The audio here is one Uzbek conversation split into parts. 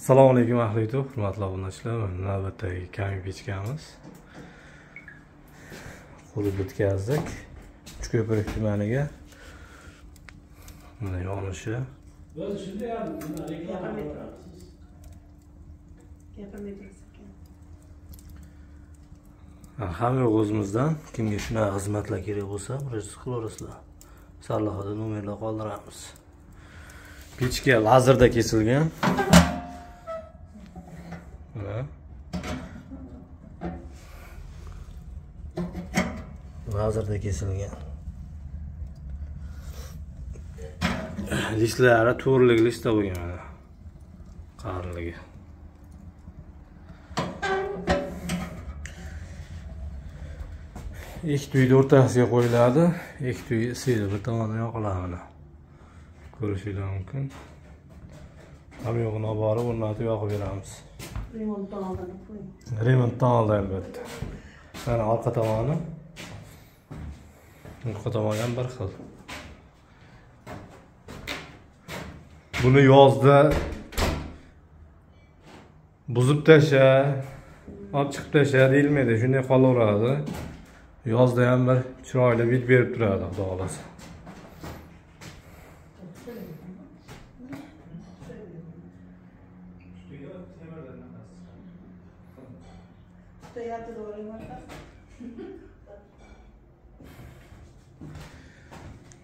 Assalomu alaykum ahli YouTube, hurmatli obunachilar. Navbatdagi kami pechkamiz qurib bitkazdik. Uchko'prik tumaniga. Mana yonishi. Biz shunday ham Hamma o'zimizdan kimga shunaqa xizmatlar kerak bo'lsa, murojaat qilaverasizlar. Sarlavhada nomerlar qoldiramiz. Pechka lazerda kesilgan. Lazerda kesilgan. Listlari to'rtlik lista bo'lgan mana. Qarinligi. Ikki tuyni o'rtasiga qo'yiladi. Ikki tuy isiydi, bir tomoni yoqiladi. Ko'rishingiz mumkin. Ham yo'g'ini olib borib, o'rnatib yoqib beramiz. Remontdan oldin albatta. Mana orqa tomoni. Orqa tomoni ham bir xil. Buni yozda buzib tasha, olib chiqib tasha deyilmaydi, shunday qolaveradi. Yozda ham bir chiroyli vid berib turadi, xudo xolasa.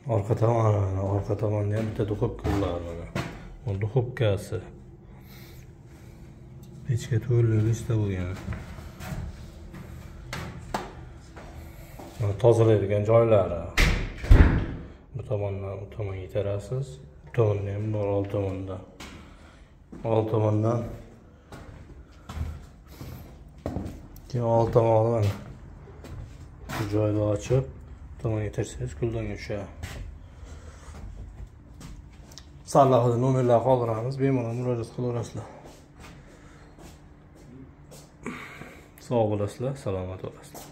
Orqa tomonda ham bitta duxovka bor mana. Bu duxovkasi. Pechka to'rtlik lista bo'lgan. Tozalaydigan joylari. Bu tomondan bu tomonga itarasiz. Bu tomonda ham bor, old tomondan. Old tomondan. Keyin old tomoni mana. Bu joyni ochib, tomonga itarsangiz kuldan tushadi. Sarlavhada nomerlar qoldiramiz, bemalol murojaat qilaverasizlar. Sog' bo'lasizlar, salomat bo'lasizlar.